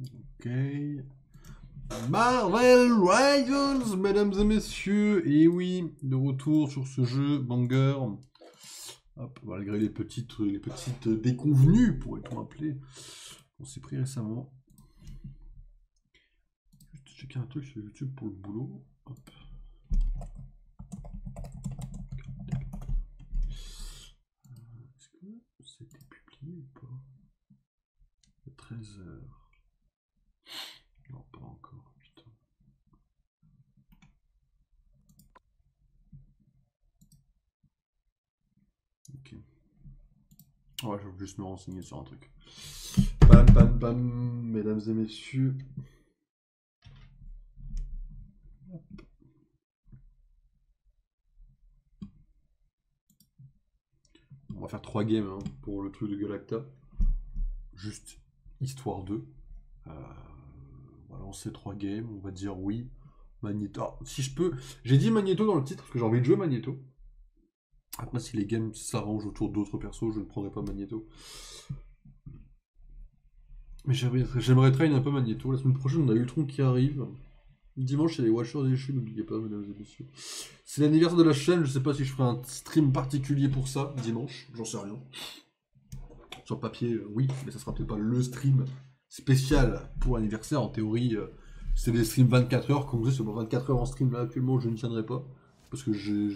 Ok. Marvel Rivals, mesdames et messieurs. Et oui, de retour sur ce jeu banger. Hop, malgré les petites déconvenues, pourrait-on appeler. On s'est pris récemment. Juste checker un truc sur YouTube pour le boulot. Hop. Est-ce que c'était publié ou pas? 13 heures. Non, pas encore, putain. Ok. Ouais, je vais juste me renseigner sur un truc. Bam, bam, bam, mesdames et messieurs. On va faire 3 games hein, pour le truc de Galacta. Juste histoire 2. On va lancer 3 games, on va dire oui. Magneto. Ah, si je peux. J'ai dit Magneto dans le titre parce que j'ai envie de jouer Magneto. Après, si les games s'arrangent autour d'autres persos, je ne prendrai pas Magneto. Mais j'aimerais train un peu Magneto. La semaine prochaine, on a Ultron qui arrive. Dimanche, c'est les Watchers déchus, n'oubliez pas, mesdames et messieurs. C'est l'anniversaire de la chaîne, je sais pas si je ferai un stream particulier pour ça, dimanche, j'en sais rien. Sur le papier, oui, mais ça sera peut-être pas le stream spécial pour l'anniversaire. En théorie, c'est des streams 24 heures. Comme vous savez, sur 24 heures en stream, là, actuellement, je ne tiendrai pas. Parce que je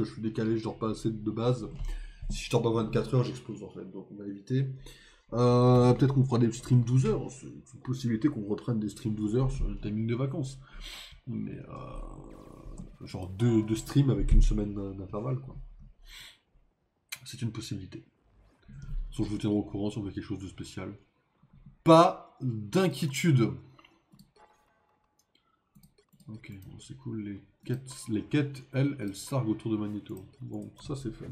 suis décalé, je dors pas assez de base. Si je dors pas 24 heures, j'explose en fait, donc on va éviter. Peut-être qu'on fera des streams 12 heures. C'est une possibilité qu'on reprenne des streams 12 heures sur le timing de vacances. Mais genre deux streams avec une semaine d'intervalle, quoi. C'est une possibilité. Sauf que je vous tiendrai au courant si on fait quelque chose de spécial. Pas d'inquiétude. Ok, bon, c'est cool. Les quêtes, elles sarguent autour de Magneto. Bon, ça c'est fun.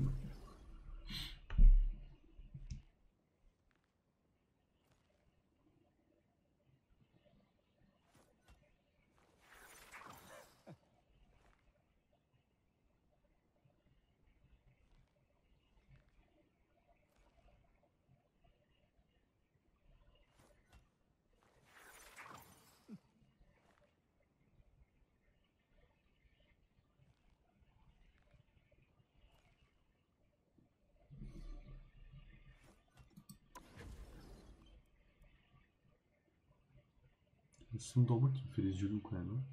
Le son d'envoi qui me fait les yeux doux quand même. Hein.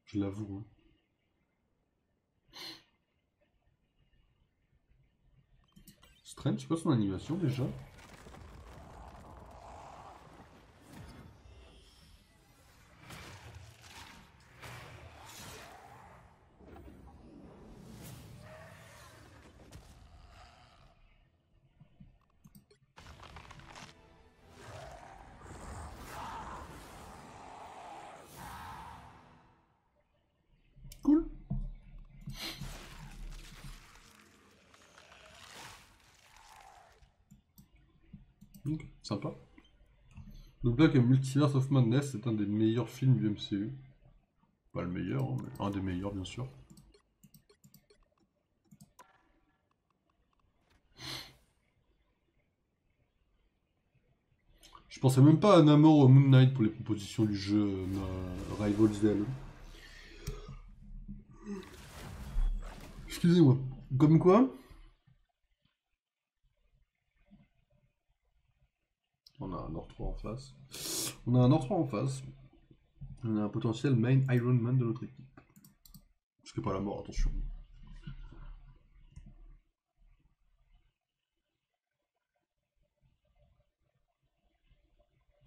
Je l'avoue. Hein. Strange, c'est pas son animation déjà? Cool. Ok, sympa. Donc là, que Multiverse of Madness est un des meilleurs films du MCU. Pas le meilleur, hein, mais un des meilleurs bien sûr. Je pensais même pas à Namor ou Moon Knight pour les propositions du jeu Rivals DL. Excusez-moi. Comme quoi? On a un Or-3 en face. On a un Or-3 en face. On a un potentiel main Iron Man de notre équipe. Ce qui n'est pas la mort, attention.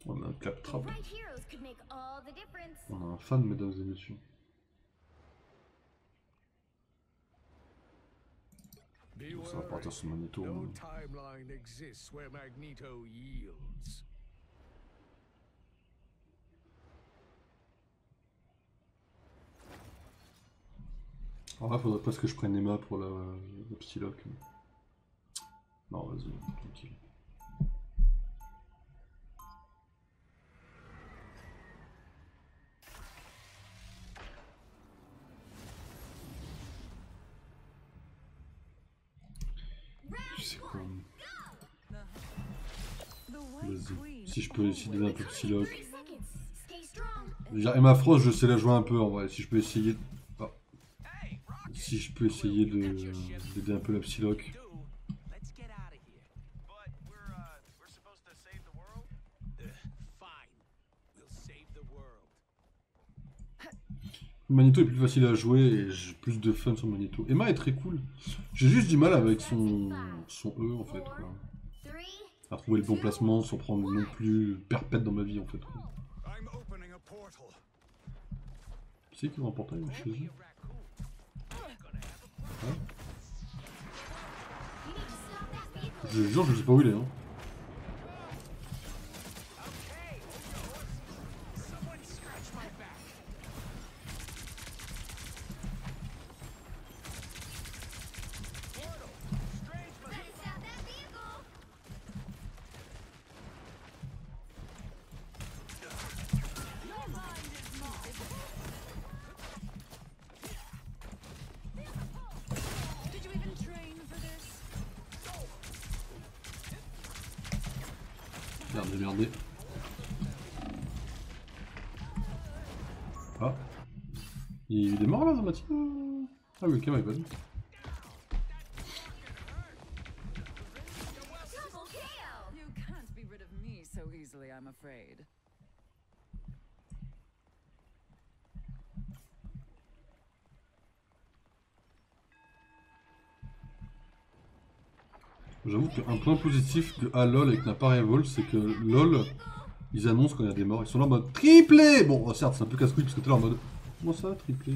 On a un claptrap. On a un fan, mesdames et messieurs. Ça va partir sur Magneto. Alors là, faudrait presque que je prenne Emma pour le Psylocke. Non, vas-y, tranquille. C'est quoi? Vas-y. Si je peux essayer de donner un peu de Psylocke. Emma Frost, je sais la jouer un peu en vrai. Si je peux essayer. Ah. Si je peux essayer d'aider un peu la Psylocke. Magneto est plus facile à jouer et j'ai plus de fun sur Magneto. Emma est très cool. J'ai juste du mal avec son E en fait. Quoi. À trouver le bon placement sans prendre non plus perpète dans ma vie en fait. Quoi. Qui c'est qui va en portail chez eux? Ouais. Je jure, je sais pas où il est. Hein. Merde, j'ai merdé. Ah. Il est mort là, Mathieu? Ah oui, ok, my bad. J'avoue qu'un point positif de LOL avec Napari Vol, c'est que LOL, ils annoncent quand il y a des morts. Ils sont là en mode triplé. Bon, certes, c'est un peu casse-couille parce que t'es là en mode comment ça, triplé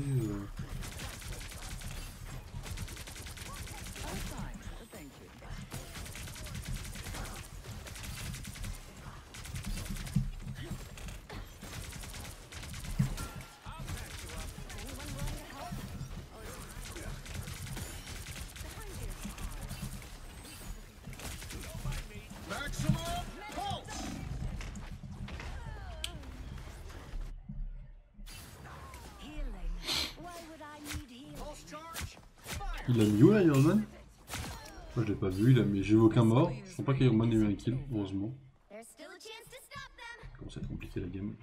Il a mis où là, Iron Man? Moi je l'ai pas vu, j'ai vu aucun mort. Je sens pas qu'Iron Man ait eu un kill, heureusement. Comment ça va être compliqué la game.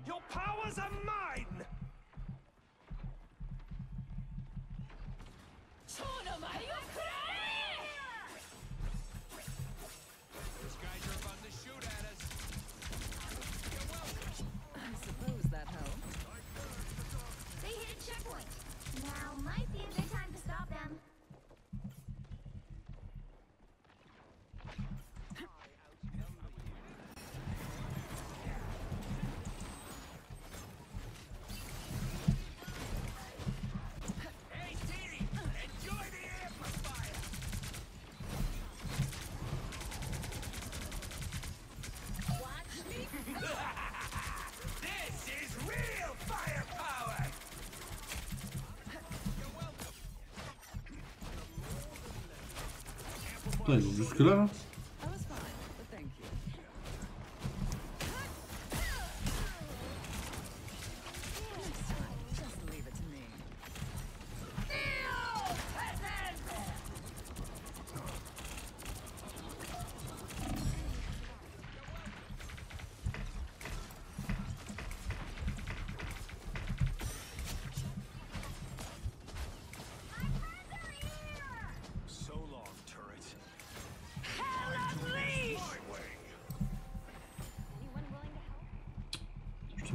Putain, ils vont jusque là.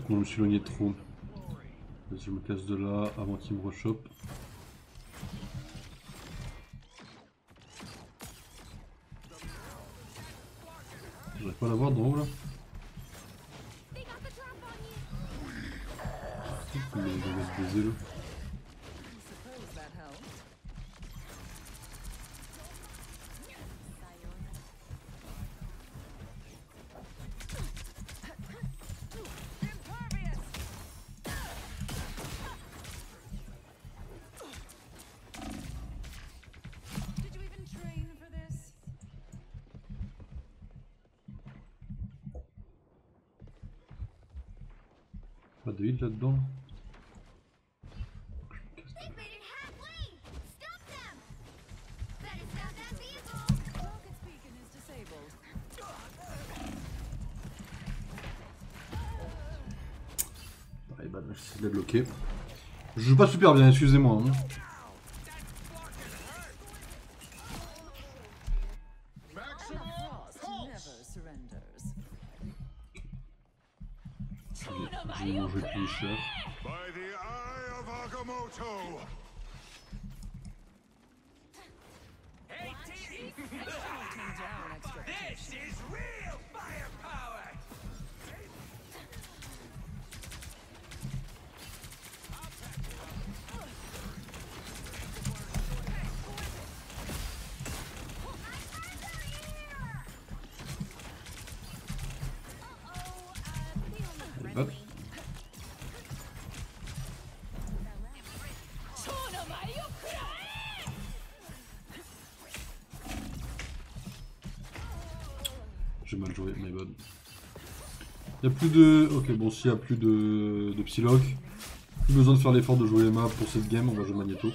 Je me suis éloigné trop. Vas-y, je me casse de là avant qu'il me rechoppe. J'arrive pas à l'avoir d'en haut là. Il va se baiser là. Pas de heal là-dedans. bah, j'essaie de la bloquer. Je joue pas super bien, excusez-moi. Hein. Je vais manger plus cher. Hop. J'ai mal joué, mais bonne. Il n'y a plus de... Ok, bon, s'il n'y a plus de Psylocke, plus besoin de faire l'effort de jouer Emma pour cette game, on va jouer Magneto.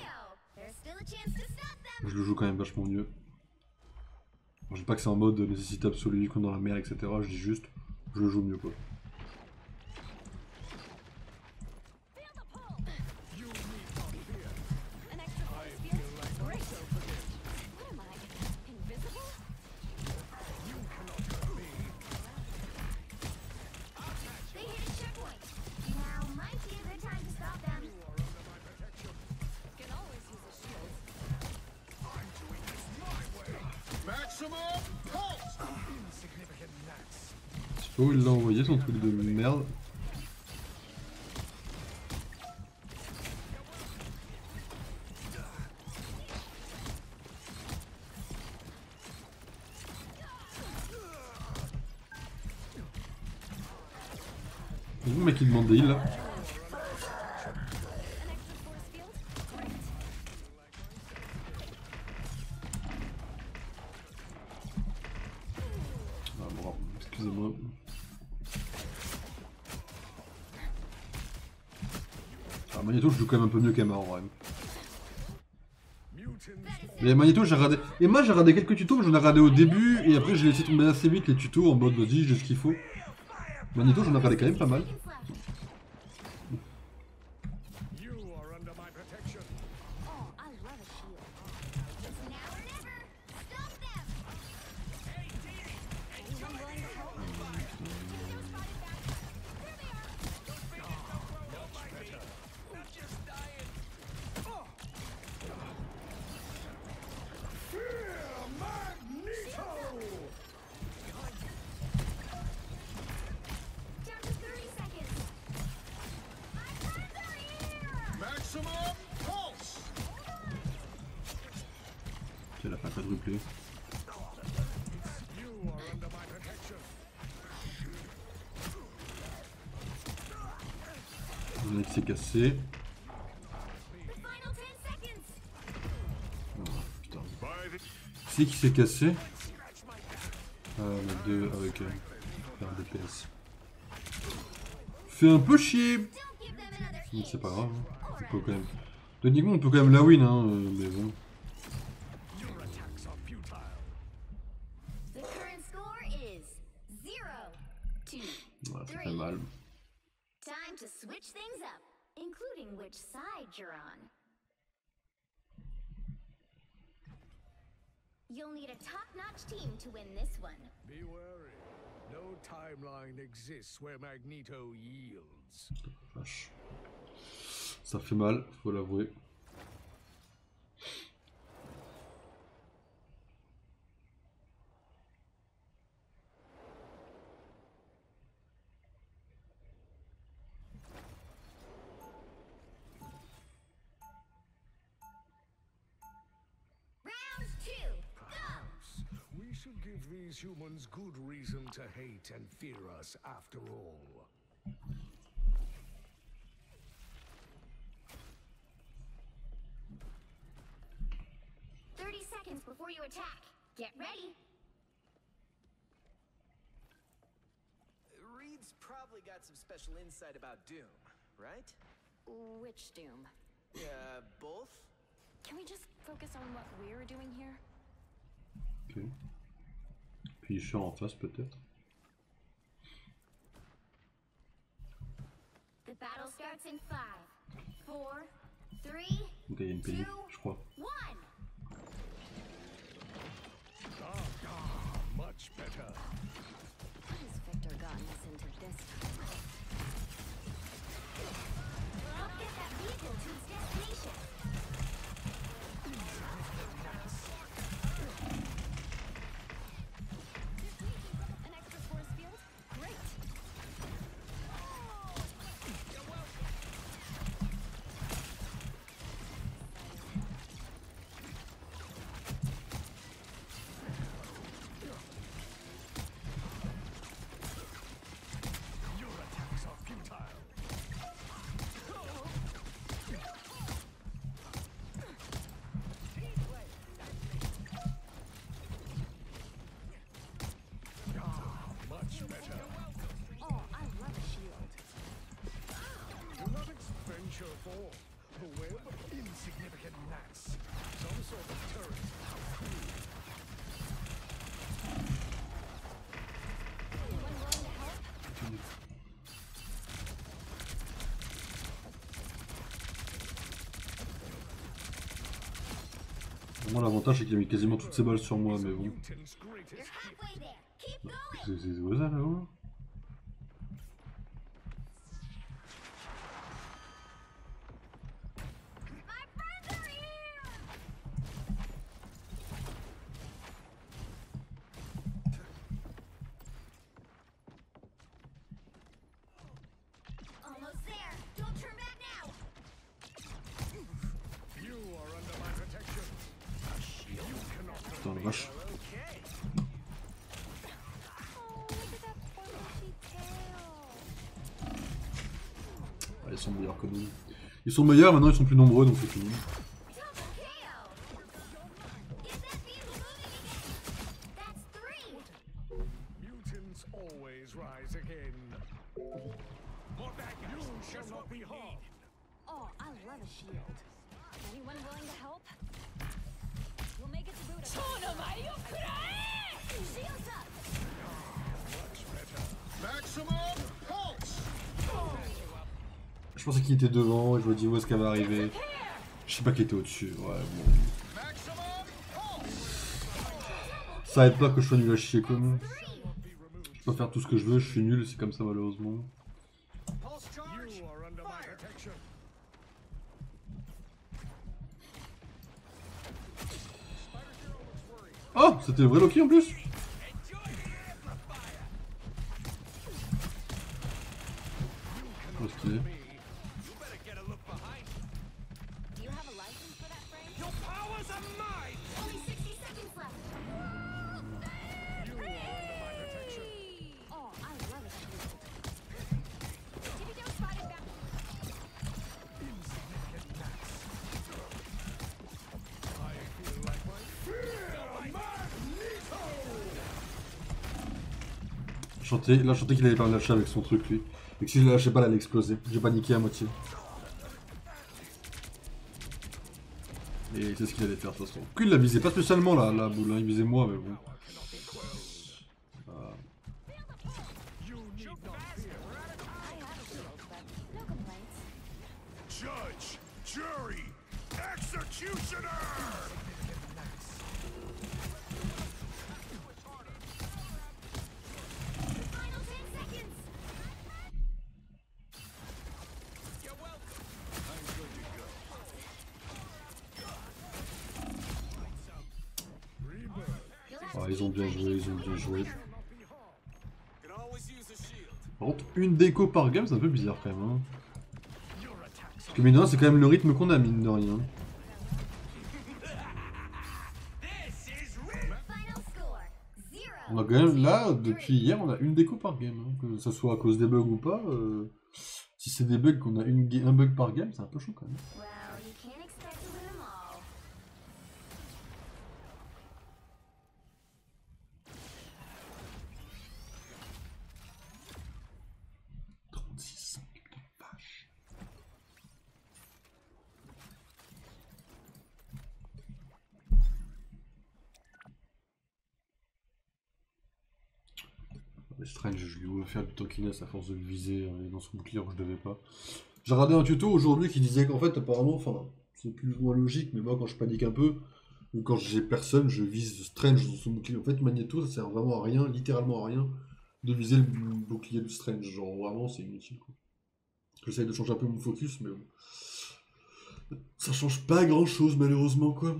Je le joue quand même vachement mieux. Je dis pas que c'est en mode nécessité absolue, comme dans la mer, etc. Je dis juste, je le joue mieux, quoi. Je sais pas où il l'a envoyé son truc de merde. C'est le mec qui demande des heals là. Ah bon, excusez-moi. Ah, Magneto je joue quand même un peu mieux qu'Emma en vrai. Mais Magneto j'ai regardé. Emma j'ai regardé quelques tutos mais j'en ai regardé au début et après j'ai laissé tomber assez vite les tutos en mode vas-y j'ai ce qu'il faut. Magneto j'en ai regardé quand même pas mal. Elle a pas quadruplé. Le mec s'est cassé. Oh, putain. C'est qui s'est cassé? Mettre deux avec faire un DPS. Fait un peu chier. Mais c'est pas grave. Hein. On peut quand même. Techniquement on peut quand même la win hein, mais bon. Ouais, ça fait mal. Time to switch things up, including which side you're on. You'll need a top-notch team to win this one. Be wary. No timeline exists where Magneto yields. Vache. Ça fait mal, faut l'avouer. Give these humans good reason to hate and fear us after all. Seconds before you attack. Get ready. Reed's probably got some special insight about Doom, right? Which Doom? Both? Can we just focus on what we're doing here? Ok. Punisher en face peut-être. The battle's starts in 5, 4, 3, Donc il y a une pénible, je crois. 1. Much better. How has Victor gotten us into this? Help get that vehicle to its destination. An extra force field? Great! Your attacks are futile. Much better. Oh, I love a shield. Do not expend your form. The web, insignificant gnats. Some sort of turret. Anyone willing to help? Moi l'avantage c'est qu'il a mis quasiment toutes ses balles sur moi, mais bon. Mutant's greatest You're halfway there. Keep going. C'est quoi ça là-haut? My friends are here. Almost there. Don't turn back now. You are under my protection. A shield? You cannot Putain la vache. okay. Oh, look at that poor bushy tail. Ah, ils sont meilleurs que nous. Ils sont meilleurs, maintenant ils sont plus nombreux donc c'est fini. Double KO. Get that vehicle moving again. That's 3. Mutants always rise again. You shall not be harmed. Oh, I love a shield. Anyone willing to help? We'll make it to Buddha. Shields up. Much better. Maximum pulse! Je pensais qu'il était devant et je me dis où est-ce qu'elle va arriver. Je sais pas qui était au-dessus. Ouais bon. Maximum pulse! Ça aide pas que je sois nul à chier comme. Je peux faire tout ce que je veux, je suis nul, c'est comme ça malheureusement. Pulse charge! You are under my protection. Oh, c'était le vrai Loki en plus. Oh, stylé. You better get a look behind you. Do you have a license for that frame? Your powers are mine! Only 60 seconds left. You are under my protection. Oh, I love a shield. TV Joe spotted back. Insignificant gnats. I feel like my Là, je sentais qu'il allait pas me lâcher avec son truc lui. Et que si je le lâchais pas, elle allait exploser. J'ai paniqué à moitié. Et c'est ce qu'il allait faire de toute façon. Du coup, il la visait pas spécialement la boule, hein. Il visait moi, mais bon. You need not fear. I have a shield, but no complaints. Judge, jury, executioner! Final 10 seconds. You're welcome. I'm good to go. Rebirth. Ah, ils ont bien joué, ils ont bien joué. Could always use a shield. Par contre, une déco par game, c'est un peu bizarre quand même. Hein. Parce que mine de rien, c'est quand même le rythme qu'on a, mine de rien. This is real. Final score. 0. On a quand même, là, depuis hier, on a une déco par game. Hein. Que ça soit à cause des bugs ou pas. Si c'est des bugs qu'on a un bug par game, c'est un peu chaud quand même. Well, you can't expect to win them all. Mais Strange, je lui ai offert du tankiness à force de le viser dans son bouclier alors que je devais pas. J'ai regardé un tuto aujourd'hui qui disait qu'en fait, apparemment, enfin, c'est plus ou moins logique, mais moi, quand je panique un peu, ou quand j'ai personne, je vise Strange dans son bouclier. En fait, Magneto, ça sert vraiment à rien, littéralement à rien, de viser le bouclier de Strange. Genre, vraiment, c'est inutile, quoi. J'essaye de changer un peu mon focus, mais bon. Ça change pas grand-chose, malheureusement, quoi.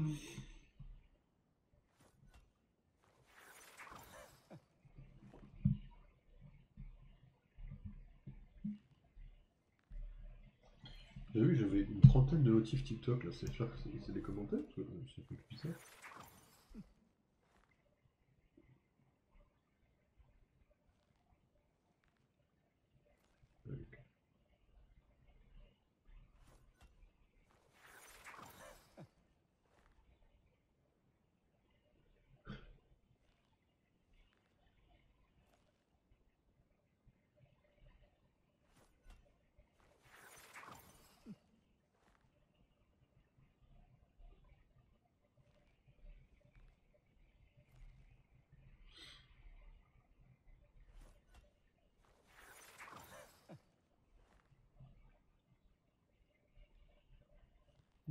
J'ai vu que j'avais une trentaine de notifs TikTok, là, c'est sûr que c'est des commentaires, parce que c'est un peu bizarre.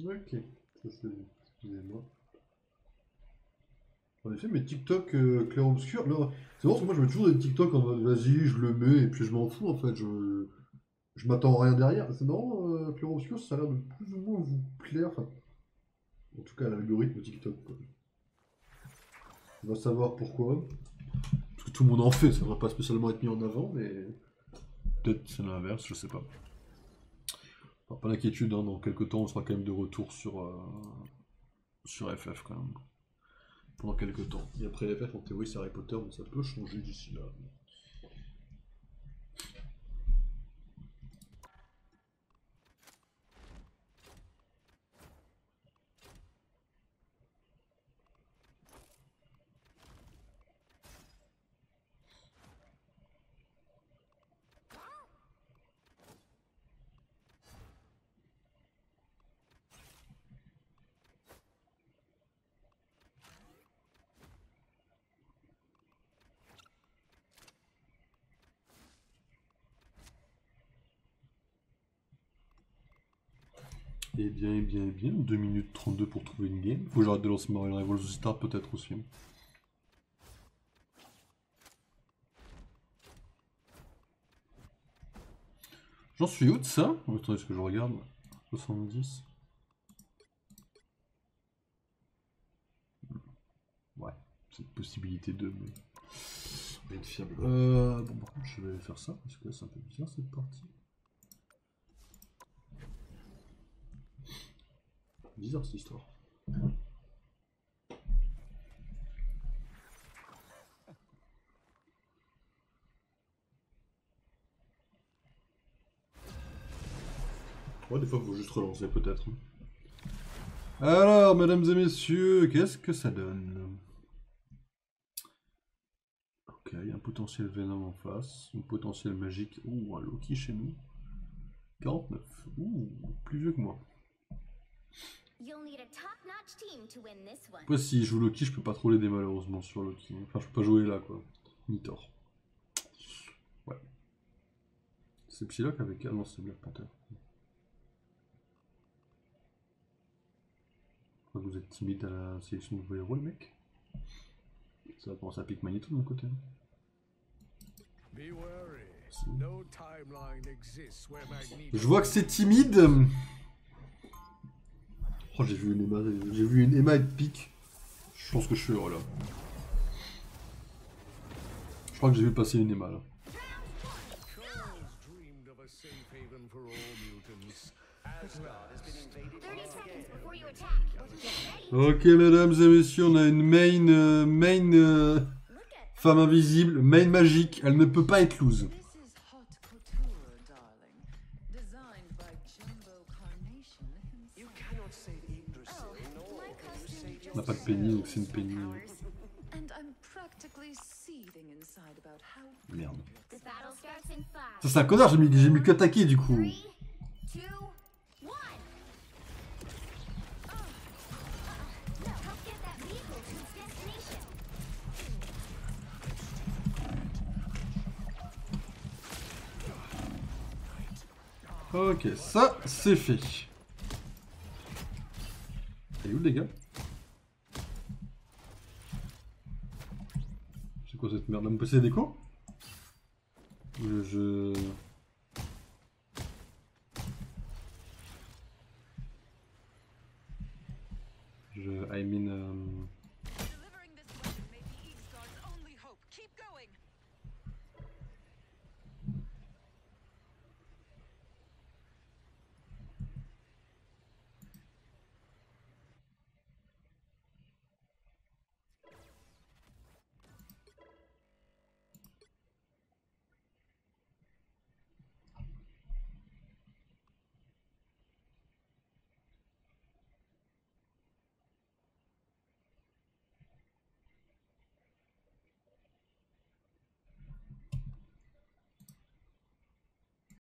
Ok, ça c'est... Excusez-moi. En effet, mais TikTok clair-obscur, là, c'est vrai que moi je mets toujours des TikTok en mode vas-y, je le mets et puis je m'en fous en fait, je m'attends à rien derrière. C'est marrant, clair-obscur, ça a l'air de plus ou moins vous plaire, enfin, en tout cas l'algorithme TikTok, quoi. On va savoir pourquoi. Parce que tout le monde en fait, ça devrait pas spécialement être mis en avant, mais peut-être c'est l'inverse, je sais pas. Enfin, pas d'inquiétude, hein, dans quelques temps on sera quand même de retour sur FF quand même. Pendant quelques temps. Et après FF, en théorie, c'est Harry Potter, mais ça peut changer d'ici là. Eh bien, eh bien, eh bien, 2 minutes 32 pour trouver une game. Faut que j'arrête de lancer Marvel Rivals Start peut-être aussi. J'en suis où de ça? Oh, attendez, ce que je regarde. 70. Ouais, c'est une possibilité de... mais être fiable. Bon, par contre, je vais faire ça, parce que là, c'est un peu bizarre cette partie. Bizarre cette histoire. Ouais, des fois, il faut juste relancer, peut-être. Alors, mesdames et messieurs, qu'est-ce que ça donne? Ok, il y a un potentiel Venom en face, un potentiel magique. Ouh, un Loki chez nous. 49. Ouh, plus vieux que moi. Après, si je joue Loki, je peux pas trop l'aider malheureusement sur Loki. Enfin, je peux pas jouer là, quoi. Ni tort. Ouais. C'est Psylocke avec... Ah non, c'est Black Panther. Vous êtes timide à la sélection de vos héros, le mec. Ça va commencer à pique Magneto de mon côté. Je vois que c'est timide. Oh, j'ai vu une Emma être pique. Je pense que je suis heureux là. Je crois que j'ai vu passer une Emma là. Ok, mesdames et messieurs, on a une main femme invisible, main magique. Elle ne peut pas être loose. On n'a pas de Penny, donc c'est une Penny. Merde. Ça c'est un connard, j'ai mis que attaquer du coup. Ok, ça c'est fait. Elle est où le dégât? C'est quoi cette merde? Là, me passer des déco? Je... I mean...